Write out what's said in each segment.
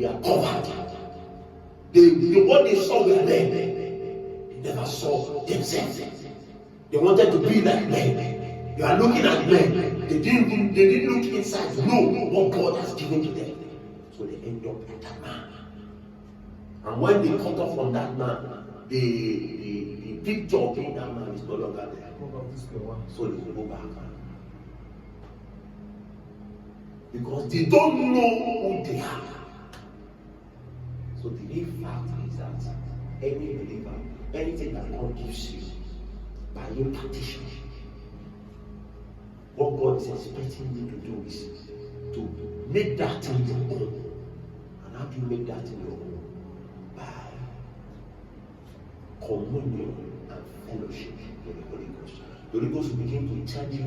they are covered. What they saw were men. They never saw themselves. They wanted to be like men. You are looking at men. They didn't look inside to know what God has given to them. So they end up with that man. And when they cut off from that man, the picture of being that man is no longer there. So they go back. Because they don't know who they are. So the real fact is that any believer, anything that God gives you by impartation, what God is expecting you to do is to make that thing your own. And how do you make that thing your own? By communion and fellowship with the Holy Ghost. The Holy Ghost will begin to tell you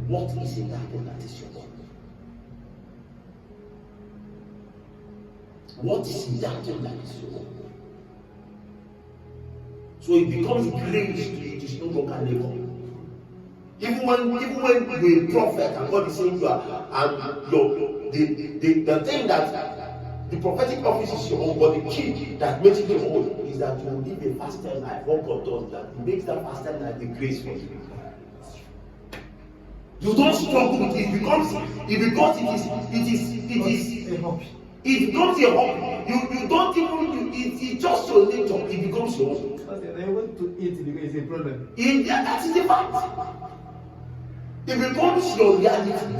what is in that thing that is your own. What is in that thing that is your own? So it becomes grace to you. It is no longer labor. Even when you're a prophet and God is saying you are, and the thing that the prophetic office is your own, but the key that makes it your own is that you live a fasted life. What God does that, He makes that fasted life the grace for you. You don't struggle with it. It becomes a hobby. You don't even, it's just your nature. It becomes your own. They want to eat because it's a problem. That is the fact. It becomes your reality.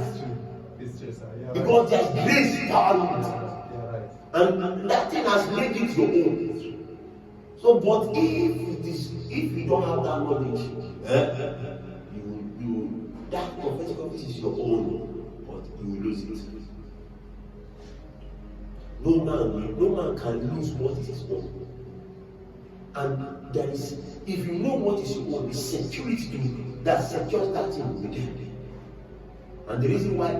It's true, sir. Because there's grace power in it. Right. And that thing has made it your own. So, but if you don't have that knowledge, that prophetic office is your own, but you will lose it. No man can lose what is his own. And there is, if you know what is your own, the security that secures that thing will be there. And the reason why,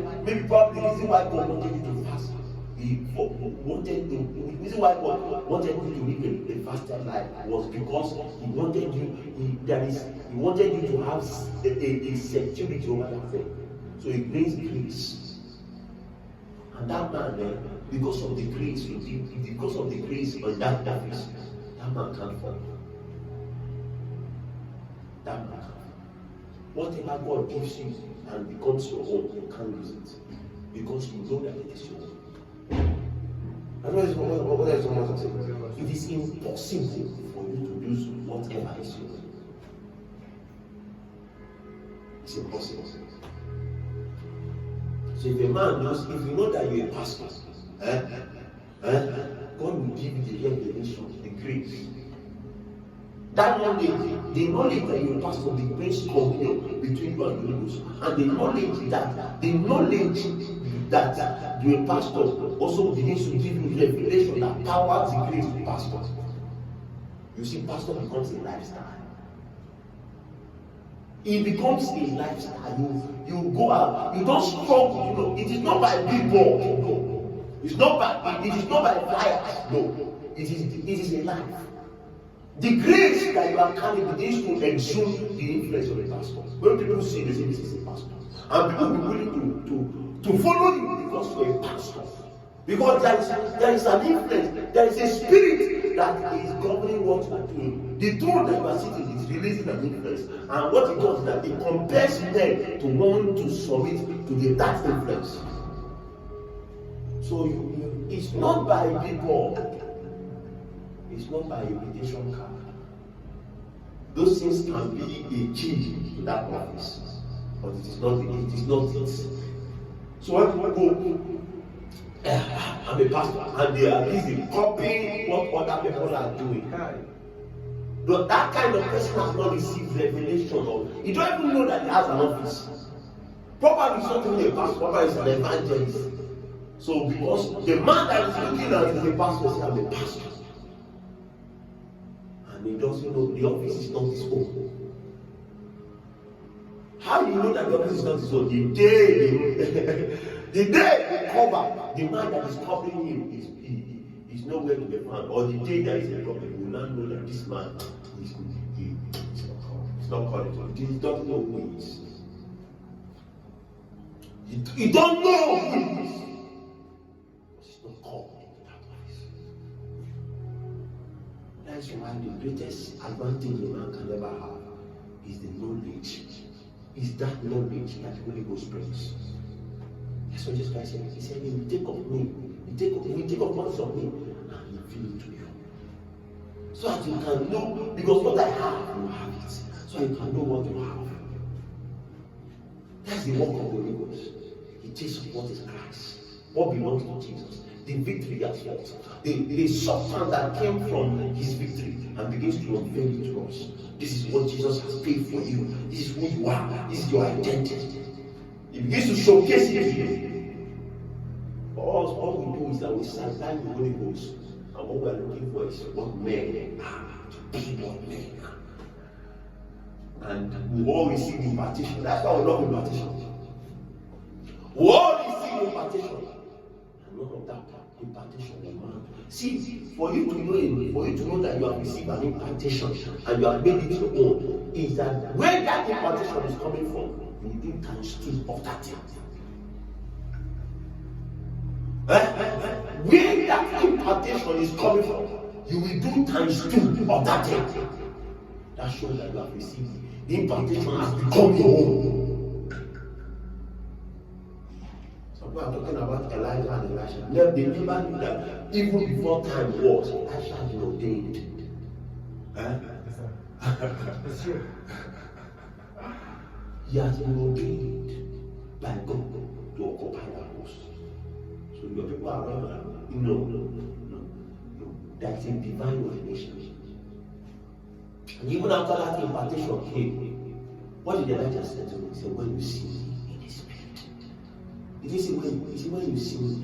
probably the reason why God wanted you to fast, the reason why God wanted you to live a fasted life was because He wanted you to have a security over that thing. So He brings grace. And that man, because of the grace on that office, that man can't fall. That man can't fall. Whatever God gives you and becomes your own, you can't lose it. Because you know that it is your own. And what is someone saying? It is impossible for you to lose whatever is yours. It's impossible. So if a man knows, if you know that you're a pastor, God will give you the revelation, the grace. That knowledge, the knowledge that you're a pastor, the grace communion between you and the Holy Ghost, and the knowledge that you're a pastor also begins to give you revelation that powers the grace to pastor. You see, pastor becomes a lifestyle. It becomes a lifestyle. You go out. You don't struggle. It is not by billboard. No. It is not by flyers. No. It is a life. The grace that you are carrying begins to exude the influence of a pastor. When people see this is a pastor, and people will be willing to follow you because you're a pastor. Because there is an influence, there is a spirit that is governing what you are doing. The throne that you are sitting is releasing an influence. And what it does is that it compels men to want to submit to that influence. So it's not by people, it's not by invitation card. Those things can be a key to that office, but it is not it. So when people go, I'm a pastor, and they are busy copying what other people are doing. But that kind of person has not received revelation of. You don't even know that he has an office. Probably he's not even a pastor, probably he's an evangelist. So because the man that is looking at is a pastor, says I'm a pastor. And he doesn't know the office is not his own. How do you know that the office is not his own? The day you cover, the man that is covering him is nowhere to be found. Or the day there is a problem, you will not know that this man is not called. He doesn't know who he is. You don't know who he is. He's not called into that That's why the greatest advantage a man can ever have is the knowledge. Is that knowledge that the Holy Ghost brings. That's what Jesus Christ said. He said, He will take of me, He will take of much of me, and reveal it to you. So that you can know, because what I have, you have it. So you can know what you have. That's the work of the Holy Ghost. He takes what is Christ, what belongs to Jesus. The victory as well. The substance that came from his victory and begins to unveil it to us. This is what Jesus has paid for you. This is who you are. This is your identity. He begins to showcase it to you. For us, all we do is that we sideline the Holy Ghost. And what we are looking for is what men are to be what men are. And we all receive impartation. That's why we love impartation. We all receive impartation. And none of that impartation will man. See, for you to know that you have received an impartation and you have made it your own, is that where that impartation is coming from, you do times 2 of that thing. Where that impartation is coming from, you will do times 2 of that thing. That shows that you have received it. The impartation has become your own. We are talking about Elijah and Elisha. They never knew that even before time was, Elisha had been ordained. That's true. He has been ordained by God to occupy that post. So your people are around. No. That's a divine ordination. And even after that impartation came, what did Elijah say to him? He said, when you see me in the spirit. He didn't say when you see me.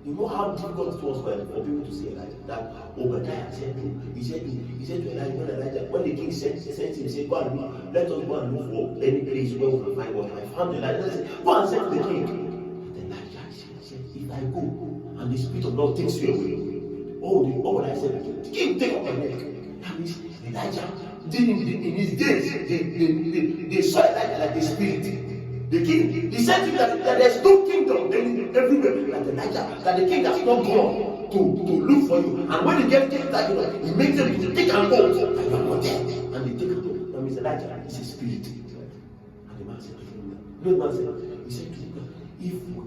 You know how difficult it was for people to say Elijah. That Obadiah said to him, he said to Elijah, when the king sent him, he said, go and look, let us go and look for any place where we can find what I found. Elijah said, go and say to the king. And Elijah said, if I go and the spirit of God takes you away, what would I say to the king? Take off my neck. That means Elijah didn't in his days, they saw Elijah like the spirit. The king, he said to him that there's no kingdom everywhere like Elijah, that the king has not gone to look for you. And when he gets that, he makes them to take an oath, and you are not there. And they take an oath. That means Elijah is a spirit. And the man said to him, he said to him,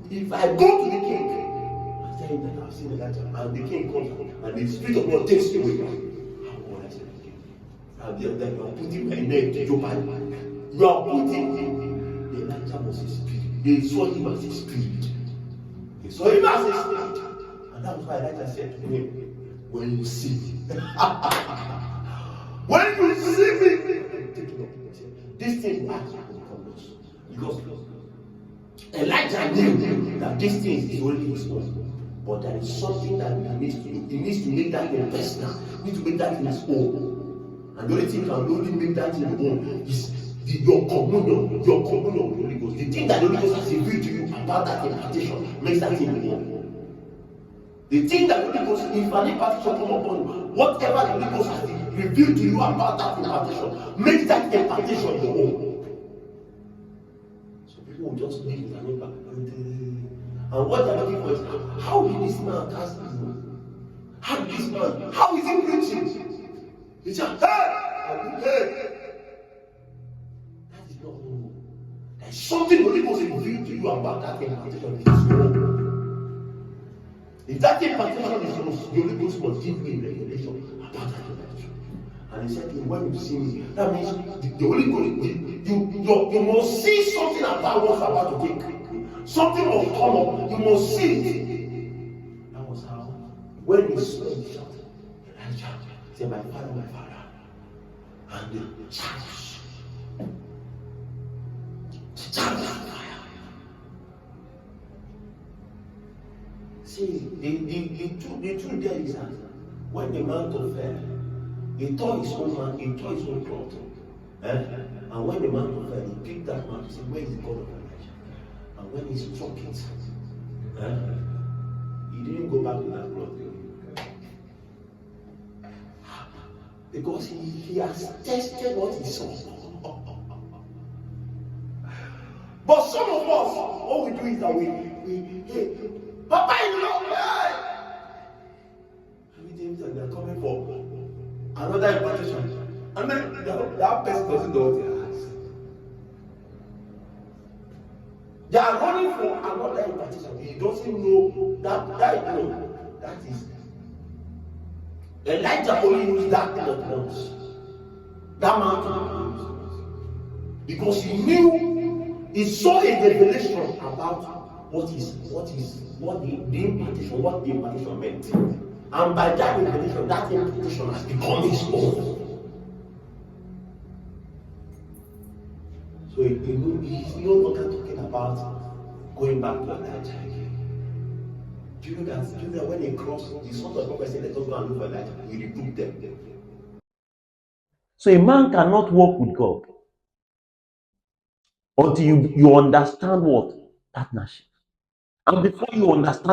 if I go to the king and tell him that I've seen Elijah, and the king comes, and the spirit of God takes you away, how will I say to the king? And you are putting my neck to your Bible. You are putting Elijah was a spirit. They saw him as a spirit. And that was why Elijah said to him, when you see me, when you see me, take it up. This thing will become lost. Because Elijah knew that this thing is only his own. But there is something that he needs to do. He needs to make that thing personal. He needs to make that thing his own. And the only thing can only make that thing your own is your communion with the Holy Ghost. The thing that the Holy Ghost has revealed to you about that impartation makes that thing your own. The thing that the Holy Ghost, if an impartation come upon you, whatever the Holy Ghost has revealed to you about that impartation makes that impartation your own. So people will just live with an impact. And what they're looking for is, how did this man cast evil? How is he preaching? He said, hey! There's something the Holy Ghost revealed to you about that impartation is wrong. If that impartation is wrong, the Holy Ghost must give you a revelation about that impartation. And he said to him, when you see me, that means the Holy Ghost, you must see something about what's about to take. Something must come up. You must see it. That was how, when he saw him, he shouted, Elijah, said, my father. And the charge. See, the truth there is that when the man confessed, he tore his own cloth. And when the man confessed, he picked that man to say, where is the God of Elijah? And when he struck it, he didn't go back to that cloth. Because he has tested what he saw. But some of us, what we do is that we hey, Papa, you know, and we think that they are coming for another impartation, and then that person doesn't know what he has. They are running for another impartation. He doesn't know that is Elijah only used that thing once. That mountain, because he knew, he saw a revelation about what the impartation meant, and by that revelation, that impartation has become his own. So he's no longer talking about going back to Elijah again. Do you know that when they crossed, the sons of prophet said, "Let us go and look for Elijah," he rebuked them. So a man cannot walk with God until you understand what? Partnership. And before you understand